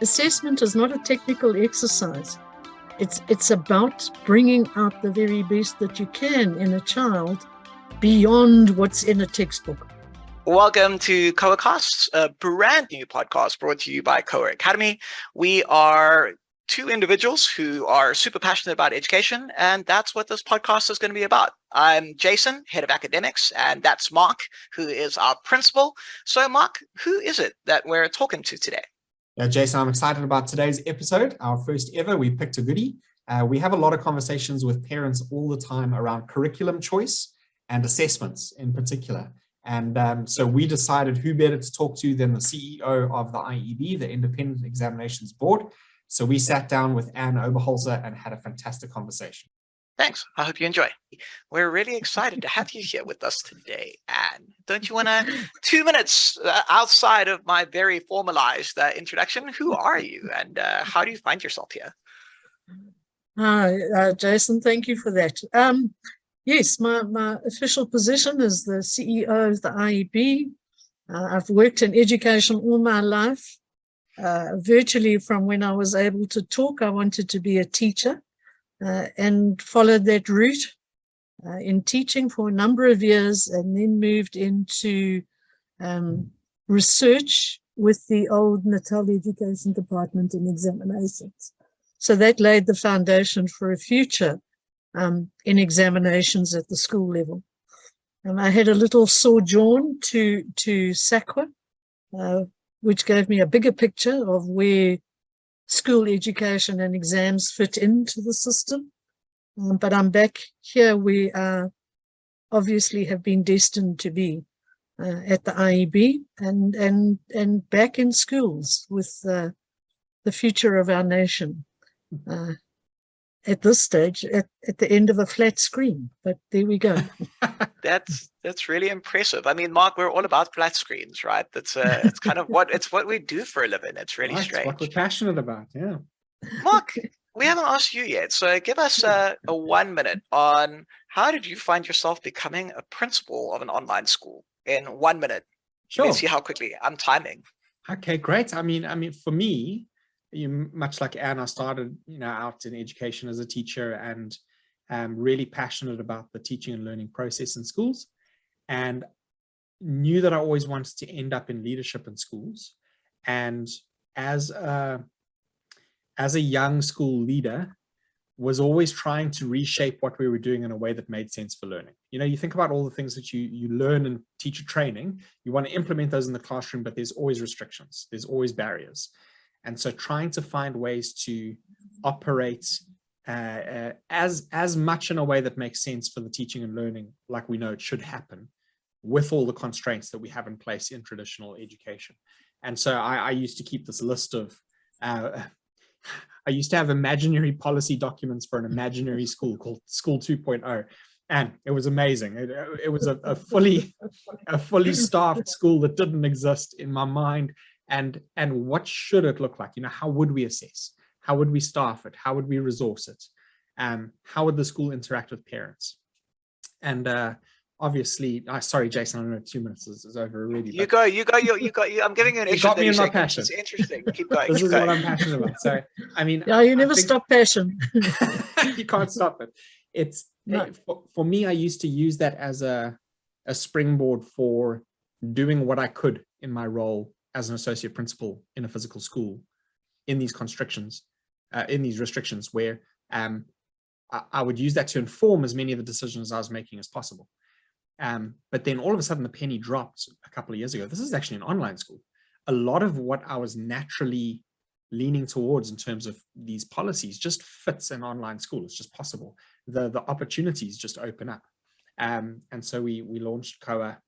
assessment is not a technical exercise. It's about bringing out the very best that you can in a child beyond what's in a textbook. Welcome to KoaCast, a brand new podcast brought to you by Koa Academy. We are two individuals who are super passionate about education, and that's what this podcast is going to be about. I'm Jason, head of academics, and that's Mark, who is our principal. So Mark, who is it that we're talking to today? Yeah, Jason, I'm excited about today's episode, our first ever. We picked a goodie. We have a lot of conversations with parents all the time around curriculum choice and assessments in particular. And so we decided who better to talk to than the CEO of the IEB, the Independent Examinations Board. So we sat down with Anne Oberholzer and had a fantastic conversation. Thanks. I hope you enjoy. We're really excited to have you here with us today, Anne. Don't you want to, 2 minutes outside of my very formalized introduction, who are you and how do you find yourself here? Hi, Jason, thank you for that. Yes, my official position is the CEO of the IEB. I've worked in education all my life. Virtually from when I was able to talk, I wanted to be a teacher. And followed that route in teaching for a number of years, and then moved into research with the old Natal Education Department in examinations. So that laid the foundation for a future in examinations at the school level. I had a little sojourn to SAQA, which gave me a bigger picture of where school education and exams fit into the system. But I'm back here. We obviously have been destined to be at the IEB and back in schools with the future of our nation. At this stage, at the end of a flat screen, but there we go. That's really impressive. I mean, Mark, we're all about flat screens, right? That's it's kind of what we do for a living. It's really strange. What we're passionate about, yeah. Mark, we haven't asked you yet, so give us a 1 minute on how did you find yourself becoming a principal of an online school in 1 minute? Sure. Let's see how quickly I'm timing. Okay, great. I mean, for me, much like Anne, I started, out in education as a teacher and really passionate about the teaching and learning process in schools, and knew that I always wanted to end up in leadership in schools. And as a young school leader, was always trying to reshape what we were doing in a way that made sense for learning. You think about all the things that you learn in teacher training, you want to implement those in the classroom, but there's always restrictions, there's always barriers. And so trying to find ways to operate as much in a way that makes sense for the teaching and learning, like we know it should happen, with all the constraints that we have in place in traditional education. And so I used to keep this list of, I used to have imaginary policy documents for an imaginary school called School 2.0. And it was amazing. It was a fully staffed school that didn't exist in my mind. And what should it look like? How would we assess? How would we staff it? How would we resource it? How would the school interact with parents? And obviously, sorry, Jason, I don't know, 2 minutes is over already. You go. I'm giving you an extra. You got me in my passion. It's interesting. Keep going. This is what I'm passionate about. So, I mean, yeah, you never stop passion. You can't stop it. For me, I used to use that as a springboard for doing what I could in my role as an associate principal in a physical school, in these restrictions, where I would use that to inform as many of the decisions I was making as possible. But then all of a sudden the penny dropped a couple of years ago. This is actually an online school. A lot of what I was naturally leaning towards in terms of these policies just fits an online school. It's just possible. The opportunities just open up. And so we launched Koa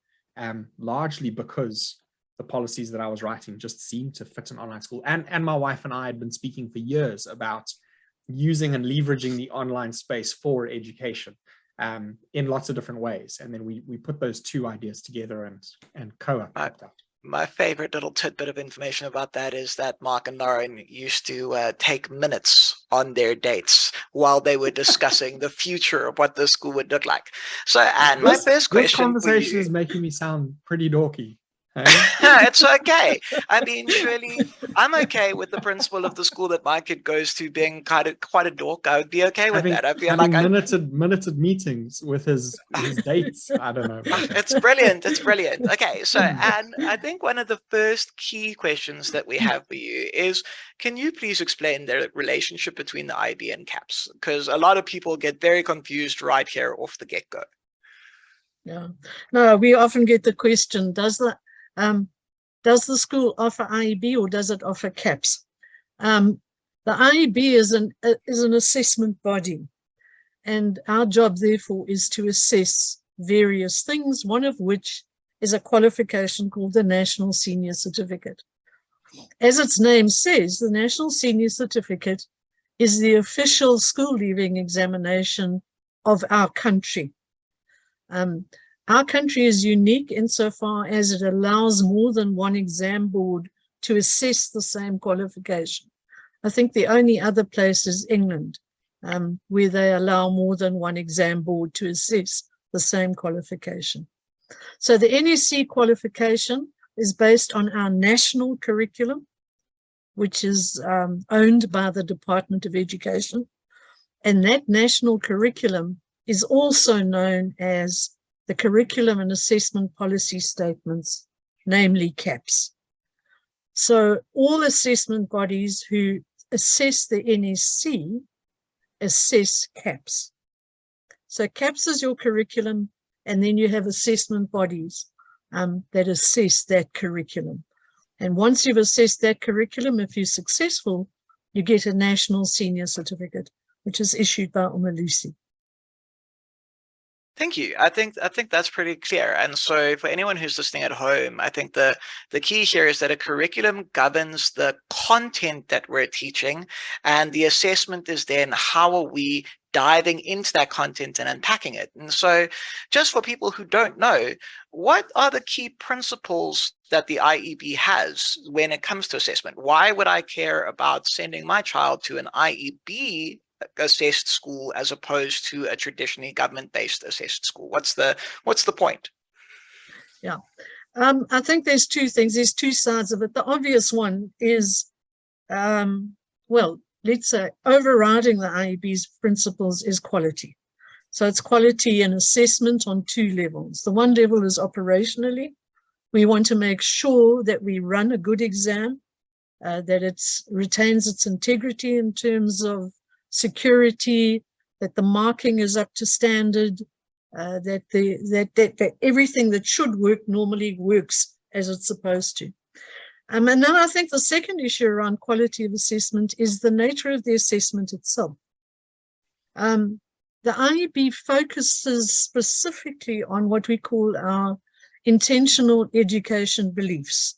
largely because the policies that I was writing just seemed to fit an online school. And my wife and I had been speaking for years about using and leveraging the online space for education in lots of different ways. And then we put those two ideas together and Koa popped up. My favorite little tidbit of information about that is that Mark and Lauren used to take minutes on their dates while they were discussing the future of what the school would look like. So, and my first question This conversation is making me sound pretty dorky. It's okay. I mean, surely I'm okay with the principal of the school that my kid goes to being quite a dork. I would be okay with that. I feel like minuted meetings with his dates. I don't know. It's brilliant. It's brilliant. Okay, so Anne, I think one of the first key questions that we have for you is, can you please explain the relationship between the IEB and CAPS? Because a lot of people get very confused right here off the get-go. Yeah, no, we often get the question, does the school offer IEB or does it offer CAPS? The IEB is an assessment body, and our job therefore is to assess various things, one of which is a qualification called the National Senior Certificate. As its name says, the National Senior Certificate is the official school leaving examination of our country. Our country is unique insofar as it allows more than one exam board to assess the same qualification. I think the only other place is England, where they allow more than one exam board to assess the same qualification. So the NSC qualification is based on our national curriculum, which is owned by the Department of Education. And that national curriculum is also known as the Curriculum and Assessment Policy Statements, namely CAPS. So all assessment bodies who assess the NSC assess CAPS. So CAPS is your curriculum, and then you have assessment bodies that assess that curriculum. And once you've assessed that curriculum, if you're successful, you get a National Senior Certificate, which is issued by Umalusi. Thank you. I think that's pretty clear. And so for anyone who's listening at home, I think the key here is that a curriculum governs the content that we're teaching, and the assessment is then how are we diving into that content and unpacking it. And so just for people who don't know, what are the key principles that the IEB has when it comes to assessment? Why would I care about sending my child to an IEB assessed school as opposed to a traditionally government-based assessed school? What's the point? Yeah, I think there's two things. There's two sides of it. The obvious one is, well, let's say overriding the IEB's principles is quality. So it's quality and assessment on two levels. The one level is operationally. We want to make sure that we run a good exam, that it retains its integrity in terms of security, that the marking is up to standard, that everything that should work normally works as it's supposed to. And then I think the second issue around quality of assessment is the nature of the assessment itself. The IEB focuses specifically on what we call our intentional education beliefs,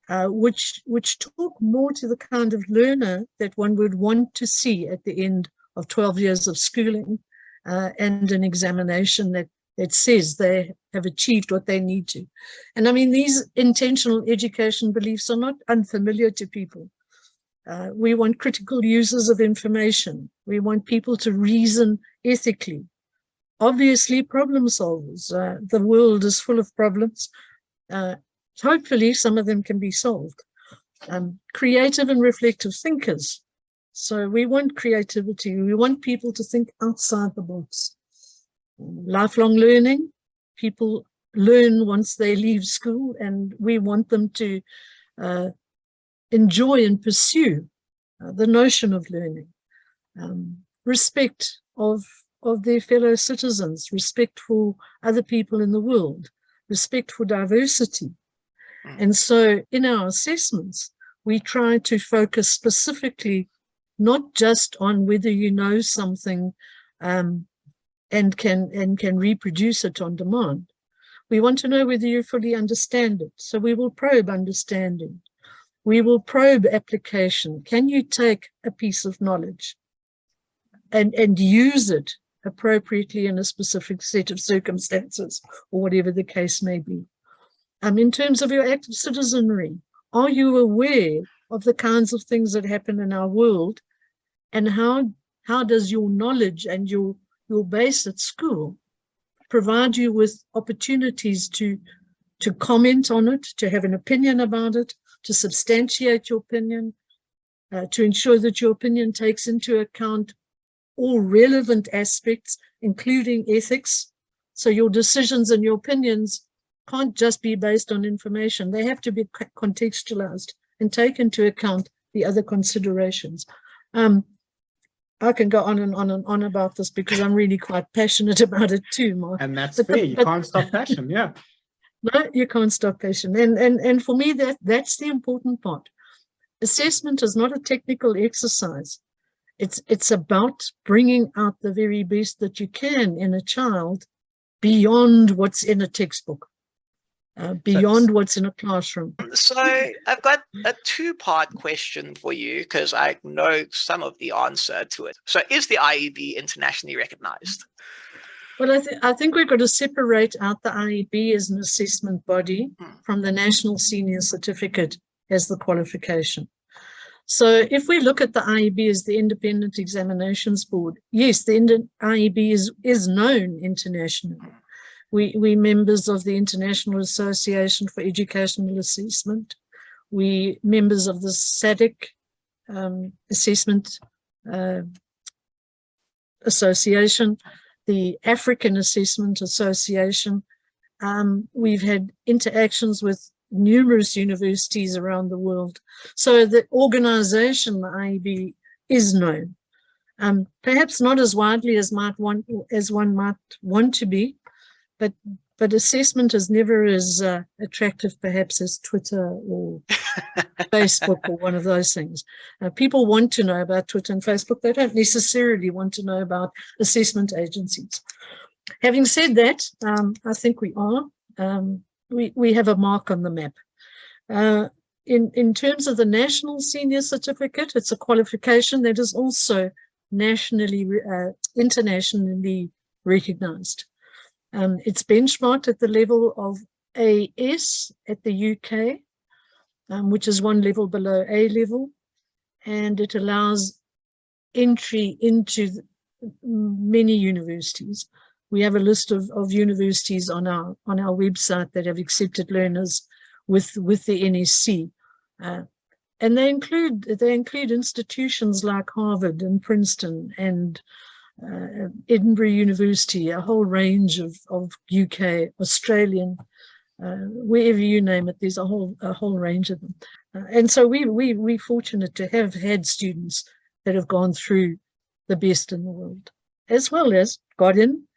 which talk more to the kind of learner that one would want to see at the end of 12 years of schooling and an examination that says they have achieved what they need to. And I mean, these intentional education beliefs are not unfamiliar to people. We want critical users of information. We want people to reason ethically. Obviously, problem solvers. The world is full of problems. Hopefully, some of them can be solved. Creative and reflective thinkers. So we want creativity. We want people to think outside the box. Lifelong learning. People learn once they leave school, and we want them to enjoy and pursue the notion of learning. Respect of their fellow citizens, respect for other people in the world, respect for diversity. And so in our assessments, we try to focus specifically not just on whether you know something and can reproduce it on demand. We want to know whether you fully understand it. So we will probe understanding. We will probe application. Can you take a piece of knowledge and use it appropriately in a specific set of circumstances, or whatever the case may be? In terms of your active citizenry, are you aware of the kinds of things that happen in our world, and how does your knowledge and your base at school provide you with opportunities to to comment on it, to have an opinion about it, to substantiate your opinion, to ensure that your opinion takes into account all relevant aspects, including ethics. So your decisions and your opinions can't just be based on information. They have to be contextualized and take into account the other considerations. I can go on and on and on about this because I'm really quite passionate about it too, Mark. And that's fair. You can't stop passion, yeah. No, you can't stop passion. And for me, that's the important part. Assessment is not a technical exercise. It's about bringing out the very best that you can in a child beyond what's in a textbook, beyond what's in a classroom. So I've got a two-part question for you because I know some of the answer to it. So is the IEB internationally recognized? Well, I think we've got to separate out the IEB as an assessment body from the National Senior Certificate as the qualification. So if we look at the IEB as the Independent Examinations Board, yes, the IEB is known internationally. We're members of the International Association for Educational Assessment. We're members of the SADC Assessment Association, the African Assessment Association. We've had interactions with numerous universities around the world. So the organization, the IEB, is known. Perhaps not as widely as one might want to be, but assessment is never as attractive perhaps as Twitter or Facebook or one of those things. People want to know about Twitter and Facebook. They don't necessarily want to know about assessment agencies. Having said that, I think we are. We have a mark on the map. In terms of the National Senior Certificate, it's a qualification that is also internationally recognized. It's benchmarked at the level of AS at the UK, which is one level below A level, and it allows entry into many universities. We have a list of universities on our website that have accepted learners with the NSC, and they include institutions like Harvard and Princeton and Edinburgh University, a whole range of UK, Australian, wherever you name it. There's a whole range of them, and so we're fortunate to have had students that have gone through the best in the world, as well as got in.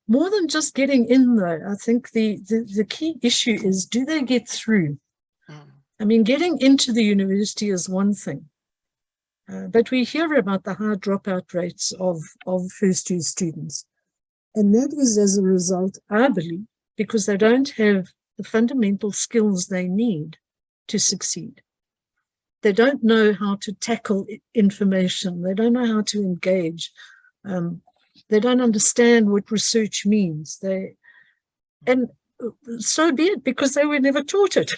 More than just getting in, though, I think the key issue is, do they get through? I mean, getting into the university is one thing, but we hear about the high dropout rates of first-year students. And that is as a result, I believe, because they don't have the fundamental skills they need to succeed. They don't know how to tackle information. They don't know how to engage. They don't understand what research means. And so be it, because they were never taught it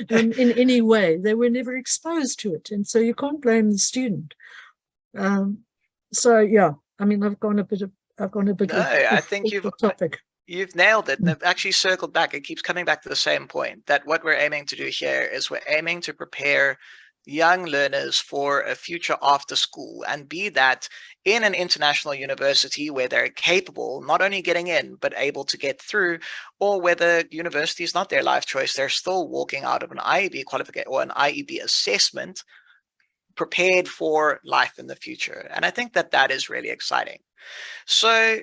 in any way. They were never exposed to it, and so you can't blame the student. So yeah, I mean, I've gone a bit. No, I think you've nailed it, and I've actually circled back. It keeps coming back to the same point, that what we're aiming to do here is we're aiming to prepare young learners for a future after school, and be that in an international university where they're capable, not only getting in, but able to get through, or whether university is not their life choice, they're still walking out of an IEB qualification or an IEB assessment prepared for life in the future. And I think that is really exciting. So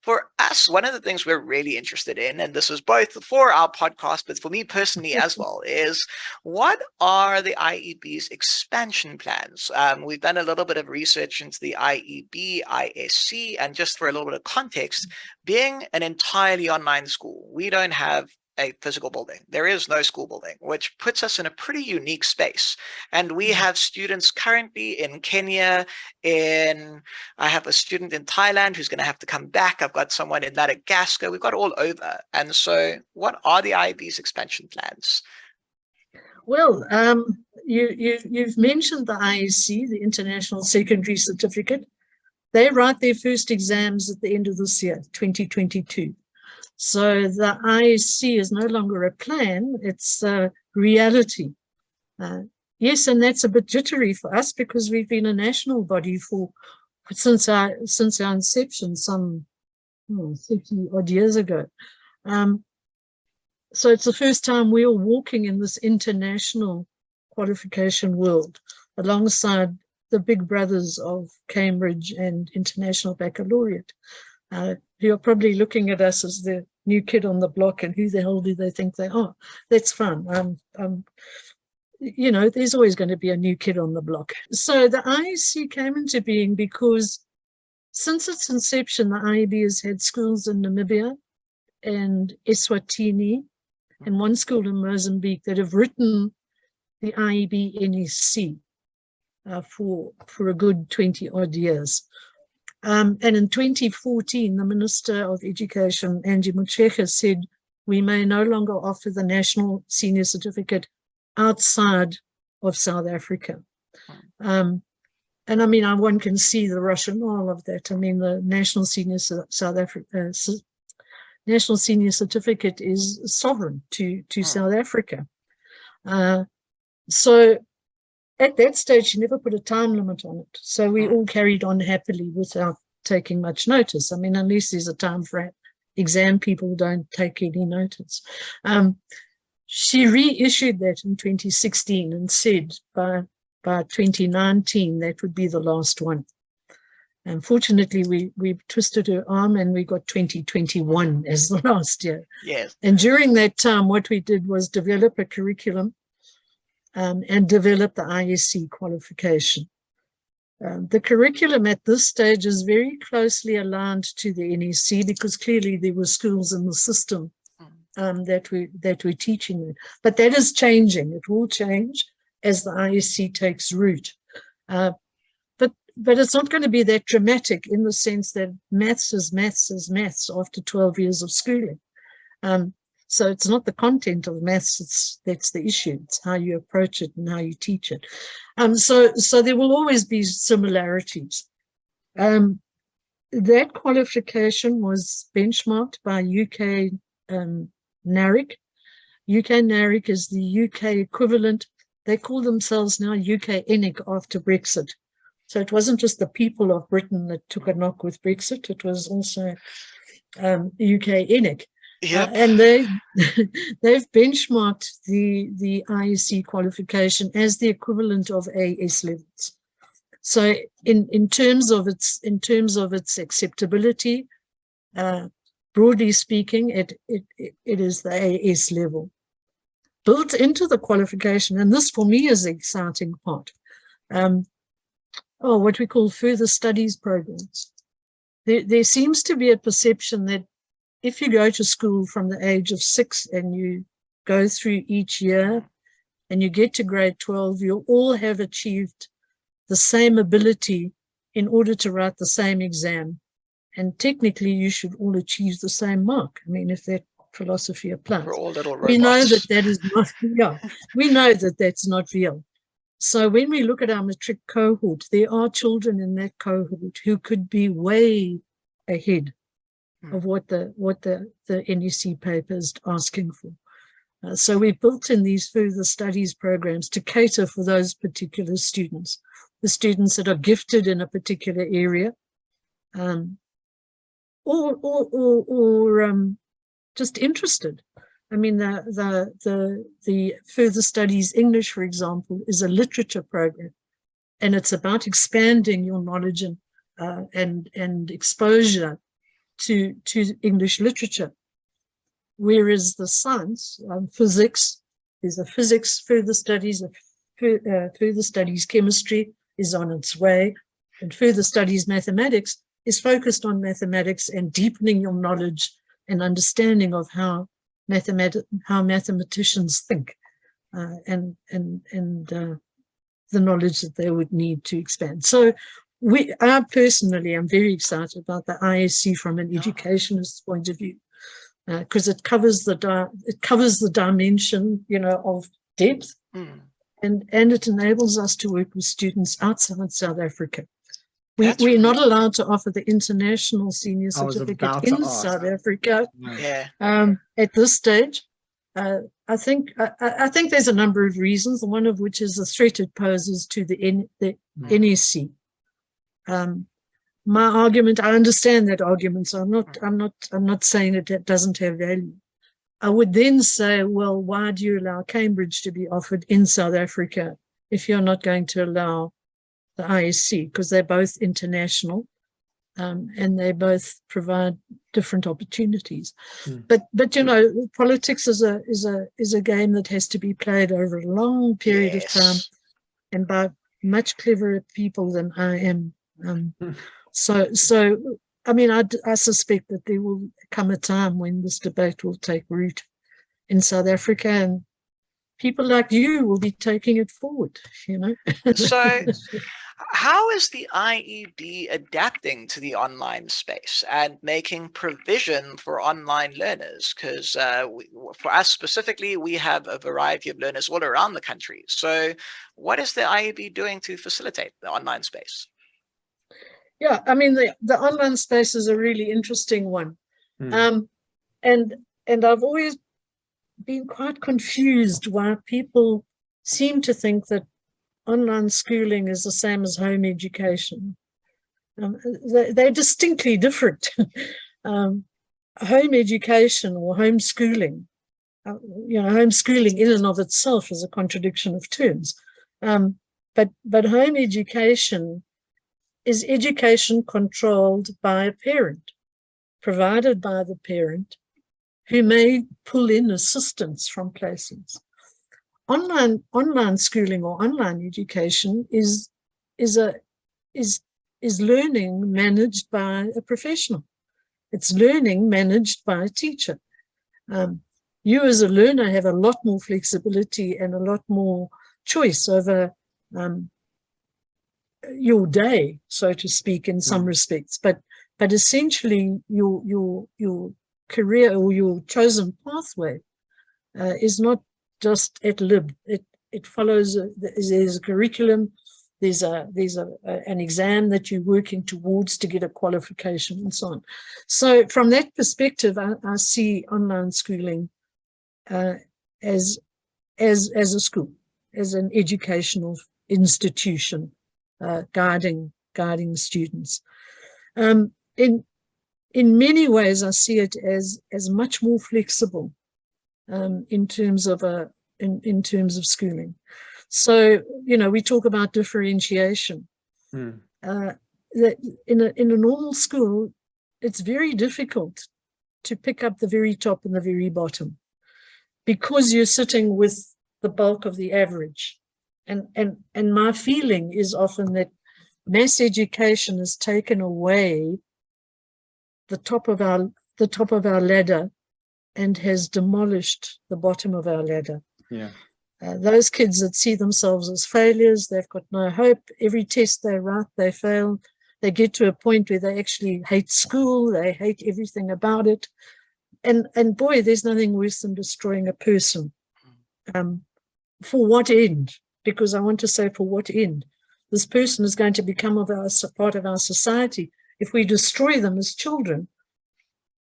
for us, one of the things we're really interested in, and this is both for our podcast, but for me personally as well, is what are the IEB's expansion plans? We've done a little bit of research into the IEB-ISC, and just for a little bit of context, being an entirely online school, we don't have a physical building. There is no school building, which puts us in a pretty unique space. And we have students currently in Kenya, I have a student in Thailand who's going to have to come back. I've got someone in Madagascar. We've got all over. And so what are the IEB's expansion plans? Well, you've mentioned the IEC, the International Secondary Certificate. They write their first exams at the end of this year, 2022. So the IEC is no longer a plan, it's a reality. Yes, and that's a bit jittery for us because we've been a national body since our inception some 30 odd years ago. So it's the first time we are walking in this international qualification world alongside the big brothers of Cambridge and International Baccalaureate, who are probably looking at us as the new kid on the block, and who the hell do they think they are? That's fun. You know, there's always going to be a new kid on the block. So the IEC came into being because since its inception, the IEB has had schools in Namibia and Eswatini and one school in Mozambique that have written the IEB NSC for a good 20 odd years. And in 2014, the Minister of Education, Angie Motshekga, said we may no longer offer the National Senior Certificate outside of South Africa. And I mean, one can see the rationale of that. I mean, the National Senior National Senior Certificate is sovereign to South Africa. So at that stage, she never put a time limit on it. So we all carried on happily without taking much notice. I mean, unless there's a time for exam, people don't take any notice. She reissued that in 2016 and said by 2019, that would be the last one. Unfortunately, we twisted her arm and we got 2021 as the last year. Yes. And during that time, what we did was develop a curriculum and develop the IEC qualification. The curriculum at this stage is very closely aligned to the NSC because clearly there were schools in the system that we're teaching in. But that is changing. It will change as the IEC takes root. But it's not going to be that dramatic in the sense that maths is maths after 12 years of schooling. So it's not the content of maths that's the issue. It's how you approach it and how you teach it. So there will always be similarities. That qualification was benchmarked by UK NARIC. UK NARIC is the UK equivalent. They call themselves now UK ENIC after Brexit. So it wasn't just the people of Britain that took a knock with Brexit. It was also UK ENIC. Yep. And they've benchmarked the IEC qualification as the equivalent of AS levels. So in terms of its acceptability, broadly speaking, it is the AS level. Built into the qualification, and this for me is the exciting part, what we call further studies programs. There seems to be a perception that if you go to school from the age of 6 and you go through each year and you get to grade 12, you'll all have achieved the same ability in order to write the same exam. And technically, you should all achieve the same mark. I mean, if that philosophy applies. We're all little robots. We know that is not, we know that that's not real. So when we look at our matric cohort, there are children in that cohort who could be way ahead of what the NEC paper is asking for. So we've built in these further studies programs to cater for those particular students, the students that are gifted in a particular area, or just interested. I mean, the further studies English, for example, is a literature program, and it's about expanding your knowledge and exposure to English literature. Whereas the science, physics, there's a physics further studies, further studies chemistry is on its way, and further studies mathematics is focused on mathematics and deepening your knowledge and understanding of how mathematicians think and the knowledge that they would need to expand. So I personally am very excited about the IEC from an educationist point of view, because it covers the dimension, of depth, and it enables us to work with students outside South Africa, We're not allowed to offer the international senior I was certificate about to in ask. South Africa Yeah. at this stage. I think there's a number of reasons, one of which is the threat it poses to the NSC. My argument, I understand that argument, so I'm not saying that it doesn't have value. I would then say, well, why do you allow Cambridge to be offered in South Africa if you're not going to allow the IEC? Because they're both international, and they both provide different opportunities. But you know, politics is a game that has to be played over a long period of time, and by much cleverer people than I am. So I mean, I suspect that there will come a time when this debate will take root in South Africa, and people like you will be taking it forward, you know. So how is the IEB adapting to the online space and making provision for online learners? Because for us specifically, we have a variety of learners all around the country. So what is the IEB doing to facilitate the online space? Yeah, I mean, the online space is a really interesting one. And I've always been quite confused why people seem to think that online schooling is the same as home education. They're distinctly different. Home education or homeschooling, you know, homeschooling in and of itself is a contradiction of terms. But home education is education controlled by a parent, provided by the parent, who may pull in assistance from places. Online schooling or online education is learning managed by a professional. It's learning managed by a teacher. You as a learner have a lot more flexibility and a lot more choice over your day, so to speak, in some respects, but essentially your career or your chosen pathway is not just at lib. It follows. There's a curriculum. There's an exam that you're working towards to get a qualification and so on. So from that perspective, I see online schooling as a school, as an educational institution. Guiding students. In many ways, I see it as much more flexible in terms of schooling. So, you know, we talk about differentiation. That in a normal school, it's very difficult to pick up the very top and the very bottom, because you're sitting with the bulk of the average. And my feeling is often that mass education has taken away the top of our ladder and has demolished the bottom of our ladder. Yeah. Those kids that see themselves as failures, they've got no hope. Every test they write, they fail. They get to a point where they actually hate school. They hate everything about it. And boy, there's nothing worse than destroying a person. For what end? Because I want to say, for what end? This person is going to become part of our society. If we destroy them as children,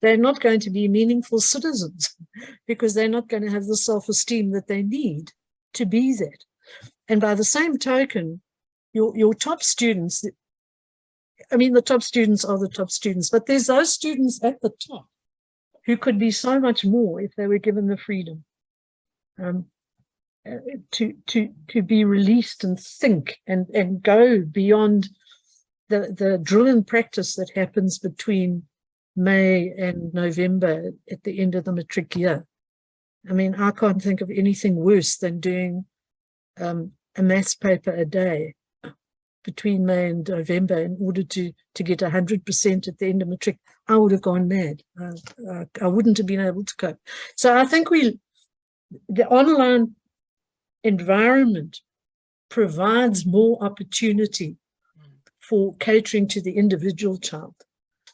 they're not going to be meaningful citizens, because they're not going to have the self-esteem that they need to be that. And by the same token, your top students, I mean, the top students are the top students, but there's those students at the top who could be so much more if they were given the freedom to be released and think and go beyond the drill and practice that happens between May and November at the end of the matric year. I mean, I can't think of anything worse than doing a maths paper a day between May and November in order to get 100% at the end of matric. I would have gone mad. I wouldn't have been able to cope. So I think the online environment provides more opportunity for catering to the individual child.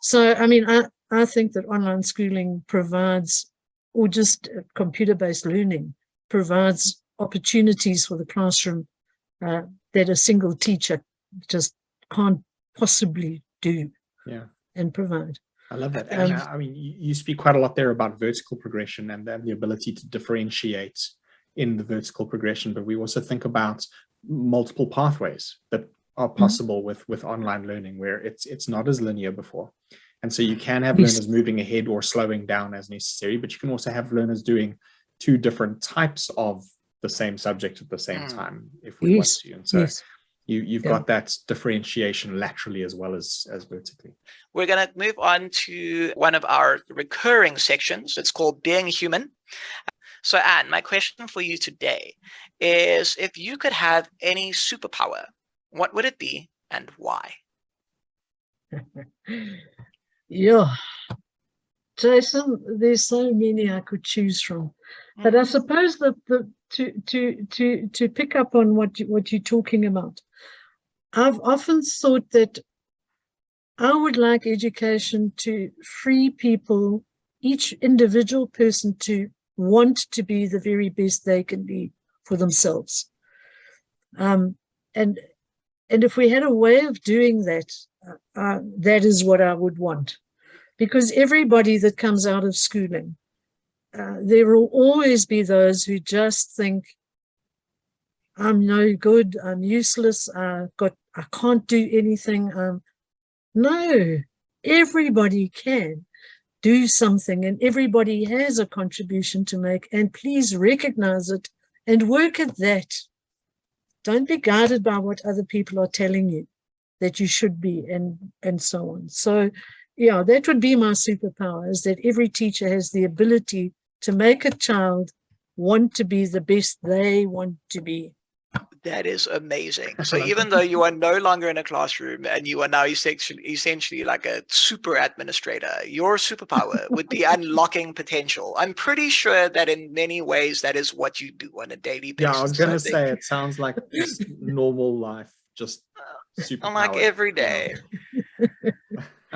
So, I mean, I think that online schooling provides, or just computer-based learning, provides opportunities for the classroom that a single teacher just can't possibly do and provide. I love that. And I mean, you speak quite a lot there about vertical progression and the ability to differentiate in the vertical progression, but we also think about multiple pathways that are possible with online learning, where it's not as linear before. And so you can have learners moving ahead or slowing down as necessary, but you can also have learners doing two different types of the same subject at the same time if we want to. And so you've got that differentiation laterally as well as vertically. We're going to move on to one of our recurring sections. It's called Being Human. So Anne, my question for you today is, if you could have any superpower, what would it be and why? Yeah, Jason, there's so many I could choose from, but I suppose that to pick up on what you're talking about, I've often thought that I would like education to free people, each individual person, to want to be the very best they can be for themselves. And if we had a way of doing that, that is what I would want. Because everybody that comes out of schooling, there will always be those who just think, I'm no good, I'm useless, I can't do anything. No, everybody can do something, and everybody has a contribution to make, and please recognize it and work at that. Don't be guided by what other people are telling you that you should be, and so on. So yeah, that would be my superpower, is that every teacher has the ability to make a child want to be the best they want to be. That is amazing. So even though you are no longer in a classroom and you are now essentially like a super administrator, your superpower would be unlocking potential. I'm pretty sure that in many ways that is what you do on a daily basis. Yeah, I was going to say, it sounds like this normal life, just superpower. I'm like every day.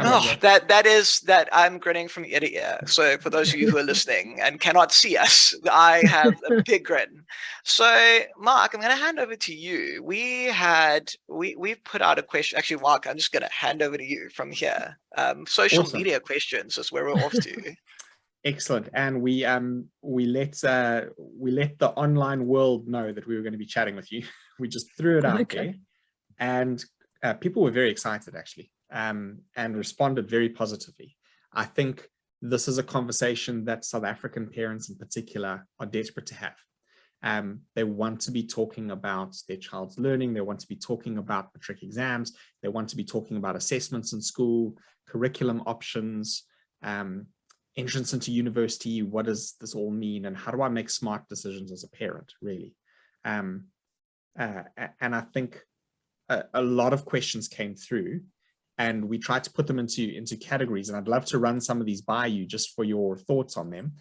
Oh, that I'm grinning from ear to ear. So for those of you who are listening and cannot see us, I have a big grin. So Mark, I'm going to hand over to you. We've put out a question. Actually, Mark, I'm just going to hand over to you from here. Social media questions is where we're off to. Excellent. And we let the online world know that we were going to be chatting with you. We just threw it out there, and people were very excited, actually. And responded very positively. I think this is a conversation that South African parents in particular are desperate to have. They want to be talking about their child's learning. They want to be talking about matric exams. They want to be talking about assessments in school, curriculum options, entrance into university. What does this all mean? And how do I make smart decisions as a parent, really? And I think a lot of questions came through, and we tried to put them into categories, and I'd love to run some of these by you just for your thoughts on them.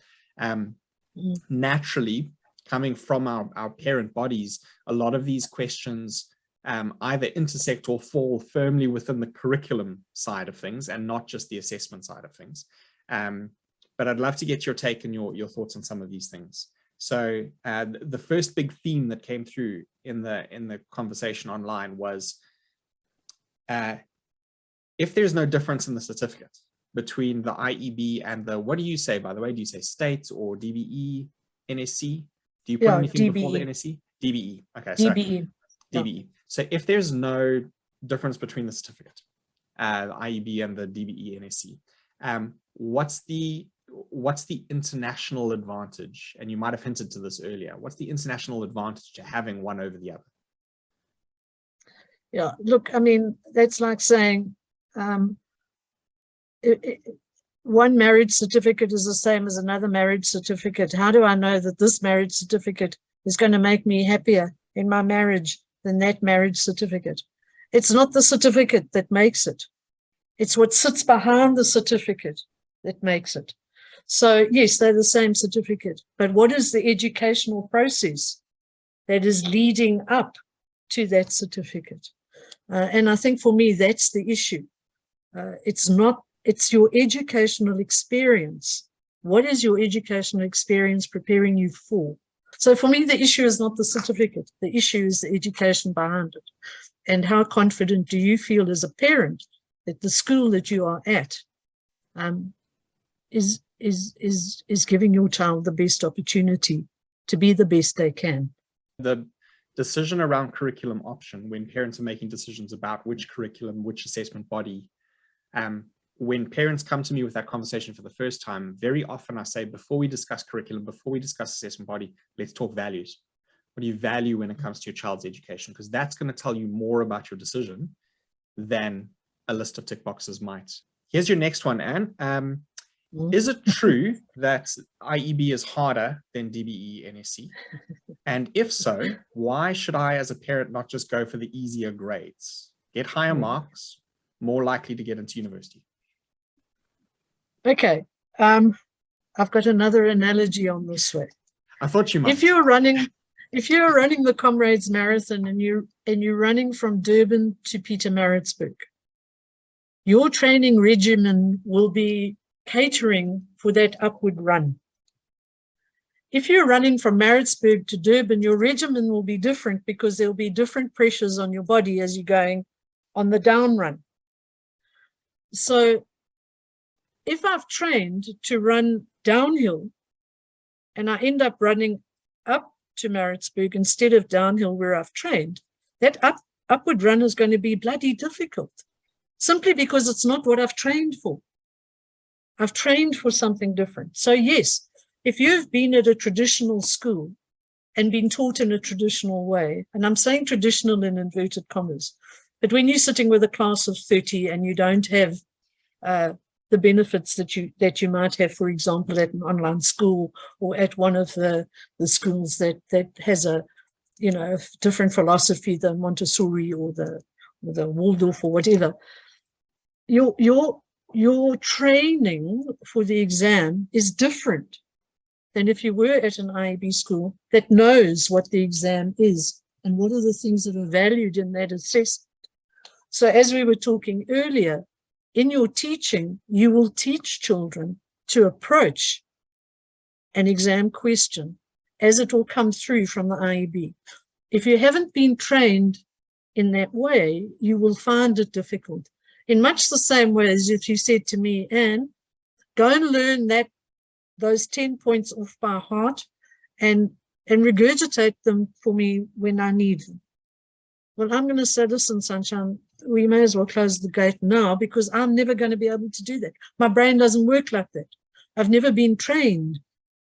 Naturally, coming from our parent bodies, a lot of these questions either intersect or fall firmly within the curriculum side of things and not just the assessment side of things. But I'd love to get your take and your thoughts on some of these things. So the first big theme that came through in the conversation online was, if there's no difference in the certificate between the IEB and the, what do you say, by the way? Do you say state or DBE NSC? Do you put anything before the NSC? DBE. Okay, so DBE. DBE. So if there's no difference between the certificate, the IEB and the DBE NSC, what's the international advantage? And you might have hinted to this earlier. What's the international advantage to having one over the other? Yeah, look, I mean, that's like saying, one marriage certificate is the same as another marriage certificate. How do I know that this marriage certificate is going to make me happier in my marriage than that marriage certificate? It's not the certificate that makes it. It's what sits behind the certificate that makes it. So yes, they're the same certificate, but what is the educational process that is leading up to that certificate? And I think for me, that's the issue. It's your educational experience. What is your educational experience preparing you for? So for me, the issue is not the certificate. The issue is the education behind it. And how confident do you feel as a parent that the school that you are at is giving your child the best opportunity to be the best they can? The decision around curriculum option, when parents are making decisions about which curriculum, which assessment body, when parents come to me with that conversation for the first time, very often I say, before we discuss curriculum, before we discuss assessment body, let's talk values. What do you value when it comes to your child's education? Because that's going to tell you more about your decision than a list of tick boxes might. Here's your next one, Anne. Is it true that IEB is harder than DBE NSC? And if so, why should I, as a parent, not just go for the easier grades? Get higher marks, more likely to get into university. Okay. I've got another analogy on this way. I thought you might. If you're running the Comrades Marathon and you're running from Durban to Pietermaritzburg, your training regimen will be catering for that upward run. If you're running from Maritzburg to Durban, your regimen will be different because there'll be different pressures on your body as you're going on the down run. So if I've trained to run downhill and I end up running up to Maritzburg instead of downhill where I've trained, that upward run is going to be bloody difficult, simply because it's not what I've trained for. I've trained for something different. So yes, if you've been at a traditional school and been taught in a traditional way, and I'm saying traditional in inverted commas, but when you're sitting with a class of 30 and you don't have the benefits that you might have, for example, at an online school or at one of the schools that has a different philosophy than Montessori or the Waldorf or whatever, your training for the exam is different than if you were at an IEB school that knows what the exam is and what are the things that are valued in that assessment. So as we were talking earlier, in your teaching, you will teach children to approach an exam question as it will come through from the IEB. If you haven't been trained in that way, you will find it difficult. In much the same way as if you said to me, Anne, go and learn those 10 points off by heart and regurgitate them for me when I need them. Well, I'm going to say, listen, Sunshine, we may as well close the gate now because I'm never going to be able to do that. My brain doesn't work like that. I've never been trained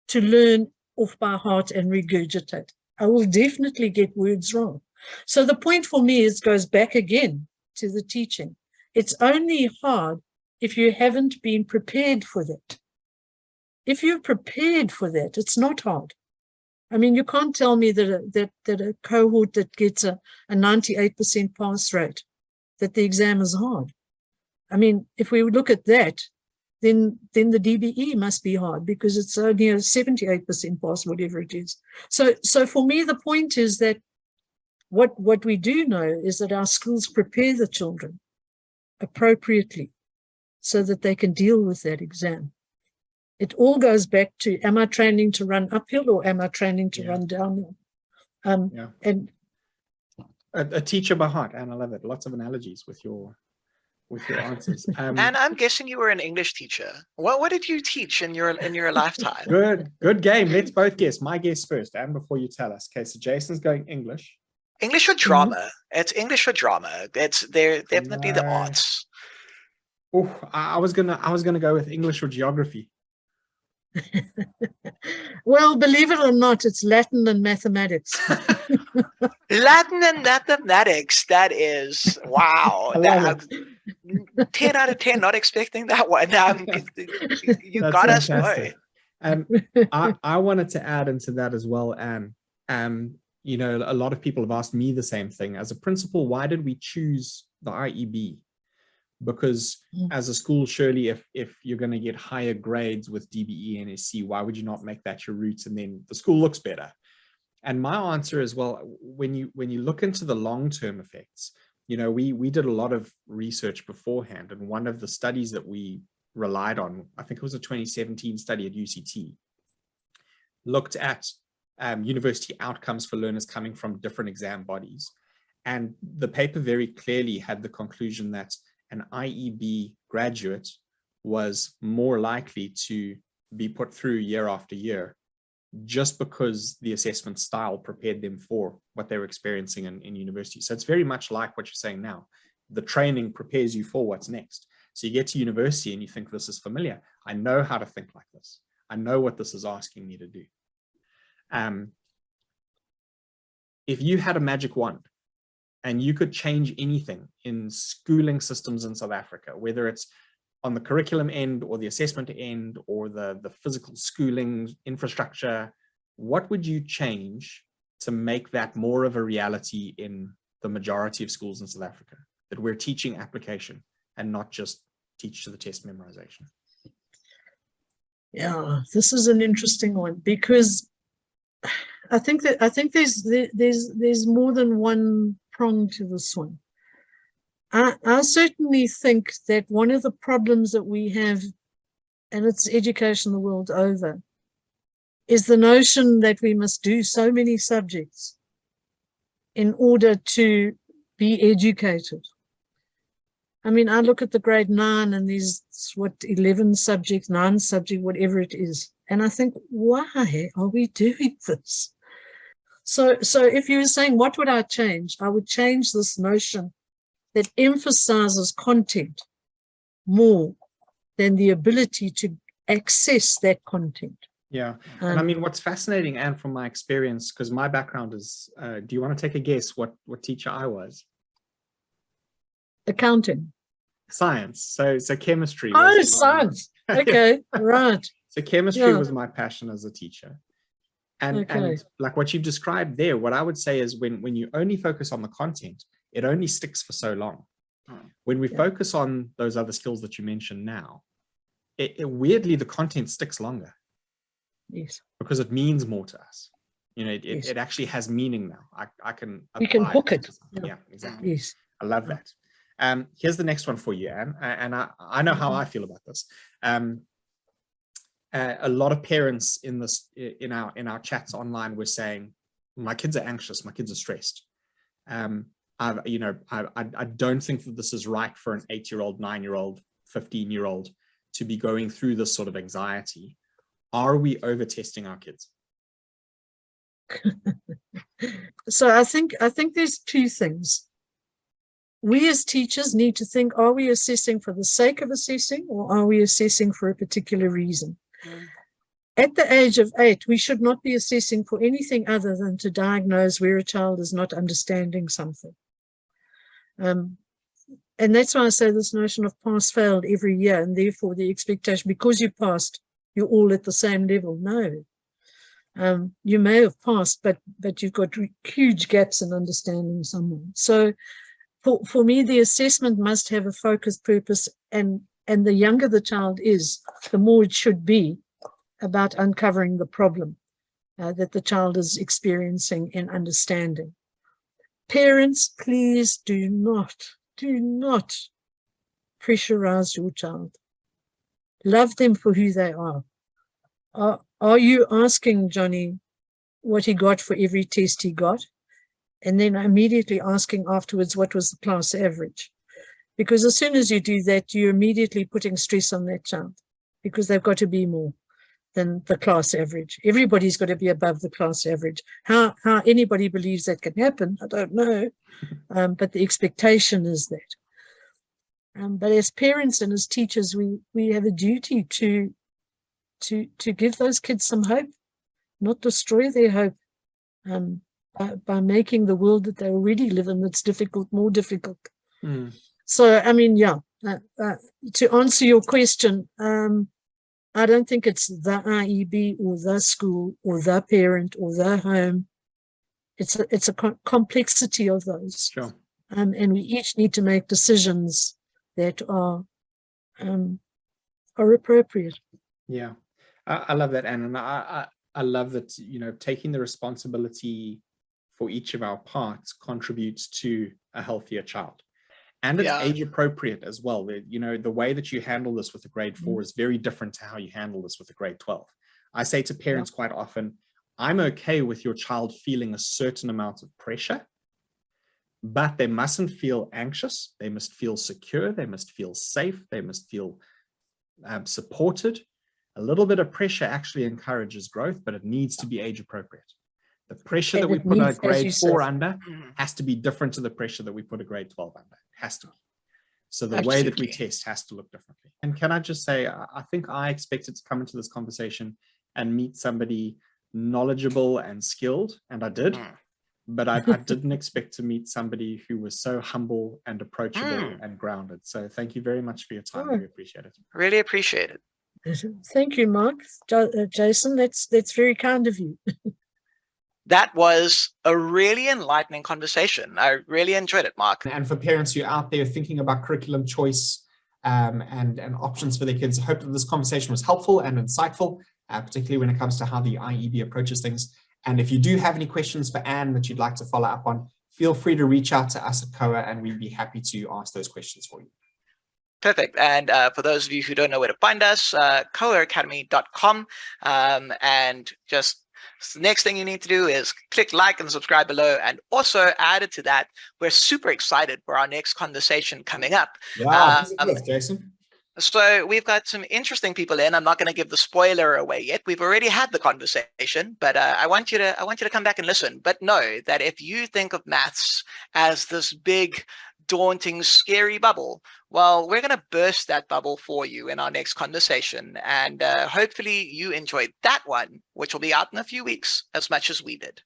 to learn off by heart and regurgitate. I will definitely get words wrong. So the point for me goes back again to the teaching. It's only hard if you haven't been prepared for that. If you're prepared for that, it's not hard. I mean, you can't tell me that a cohort that gets a 98% pass rate, that the exam is hard. I mean, if we look at that, then the DBE must be hard because it's only a 78% pass, whatever it is. So for me, the point is that what we do know is that our schools prepare the children appropriately so that they can deal with that exam. It all goes back to, am I training to run uphill or am I training to run downhill? And a teacher by heart, and I love it. Lots of analogies with your answers. And I'm guessing you were an English teacher. What did you teach in your lifetime? Good game. Let's both guess. My guess first, and before you tell us. Okay, so Jason's going English. English or drama? It's English or drama. They're definitely the arts. Oh, I was gonna go with English or geography. Well, believe it or not, it's Latin and mathematics. Latin and mathematics. That is, wow. 10 out of 10, not expecting that one. You got us right. I wanted to add into that as well, Anne. You know, a lot of people have asked me the same thing. As a principal, why did we choose the IEB? Because as a school, surely if you're going to get higher grades with DBE and NSC, why would you not make that your route and then the school looks better? And my answer is, well, when you look into the long-term effects, you know, we did a lot of research beforehand, and one of the studies that we relied on, I think it was a 2017 study at UCT, looked at university outcomes for learners coming from different exam bodies. And the paper very clearly had the conclusion that an IEB graduate was more likely to be put through year after year just because the assessment style prepared them for what they were experiencing in university. So it's very much like what you're saying now. The training prepares you for what's next. So you get to university and you think, this is familiar. I know how to think like this. I know what this is asking me to do. If you had a magic wand and you could change anything in schooling systems in South Africa, whether it's on the curriculum end or the assessment end or the physical schooling infrastructure, what would you change to make that more of a reality in the majority of schools in South Africa, that we're teaching application and not just teach to the test memorization? Yeah, this is an interesting one, because I think there's more than one prong to this one. I certainly think that one of the problems that we have, and it's education the world over, is the notion that we must do so many subjects in order to be educated. I mean, I look at the grade 9 and these, 11 subjects, 9 subjects, whatever it is. And I think, why are we doing this? So if you were saying, what would I change? I would change this notion that emphasizes content more than the ability to access that content. Yeah. And I mean, what's fascinating, and from my experience, because my background is, do you want to take a guess what teacher I was? Accounting. Science. So chemistry. Oh, science. Okay, right. So chemistry was my passion as a teacher. And like what you've described there, what I would say is when you only focus on the content, it only sticks for so long. When we focus on those other skills that you mentioned now, weirdly, the content sticks longer. Yes. Because it means more to us. You know, it actually has meaning now. I can you can hook it. Yeah, exactly. Yes. I love that. Here's the next one for you, Anne, and I know how I feel about this. A lot of parents in our chats online were saying, my kids are anxious, my kids are stressed. I don't think that this is right for an 8-year-old, 9-year-old, 15-year-old to be going through this sort of anxiety. Are we over testing our kids? So I think there's two things. We as teachers need to think, are we assessing for the sake of assessing, or are we assessing for a particular reason? At the age of 8, we should not be assessing for anything other than to diagnose where a child is not understanding something. And that's why I say this notion of pass failed every year, and therefore the expectation, because you passed, you're all at the same level. No. You may have passed, but you've got huge gaps in understanding someone. So for me, the assessment must have a focused purpose, and the younger the child is, the more it should be about uncovering the problem that the child is experiencing and understanding. Parents, please do not pressurize your child. Love them for who they are. Are you asking Johnny what he got for every test he got? And then immediately asking afterwards, what was the class average? Because as soon as you do that, you're immediately putting stress on that child, because they've got to be more than the class average. Everybody's got to be above the class average. How anybody believes that can happen, I don't know. But the expectation is that. But as parents and as teachers, we have a duty to give those kids some hope, not destroy their hope, by making the world that they already live in that's difficult more difficult. So, I mean, to answer your question, I don't think it's the IEB or the school or the parent or the home. It's a complexity of those. Sure. And we each need to make decisions that are appropriate. Yeah, I love that, Anne, and I love that, you know, taking the responsibility for each of our parts contributes to a healthier child. And it's age appropriate as well. You know, the way that you handle this with a grade 4 is very different to how you handle this with a grade 12. I say to parents quite often, I'm okay with your child feeling a certain amount of pressure, but they mustn't feel anxious. They must feel secure. They must feel safe. They must feel supported. A little bit of pressure actually encourages growth, but it needs to be age appropriate. The pressure that we put a grade 4 under has to be different to the pressure that we put a grade 12 under. It has to be. So the way that we test has to look differently. And can I just say, I think I expected to come into this conversation and meet somebody knowledgeable and skilled, and I did. But I didn't expect to meet somebody who was so humble and approachable and grounded. So thank you very much for your time. We appreciate it. Really appreciate it. Thank you, Mark. Jason, that's very kind of you. That was a really enlightening conversation. I really enjoyed it, Mark. And for parents who are out there thinking about curriculum choice and options for their kids, I hope that this conversation was helpful and insightful, particularly when it comes to how the IEB approaches things. And if you do have any questions for Anne that you'd like to follow up on, feel free to reach out to us at Koa, and we'd be happy to ask those questions for you. Perfect. And for those of you who don't know where to find us, koaacademy.com, and just the next thing you need to do is click like and subscribe below. And also added to that, we're super excited for our next conversation coming up. Wow, Jason. So we've got some interesting people in. I'm not going to give the spoiler away yet. We've already had the conversation, but I want you to come back and listen. But know that if you think of maths as this big, daunting, scary bubble, well, we're going to burst that bubble for you in our next conversation. And hopefully you enjoyed that one, which will be out in a few weeks as much as we did.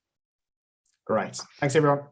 Great. Thanks, everyone.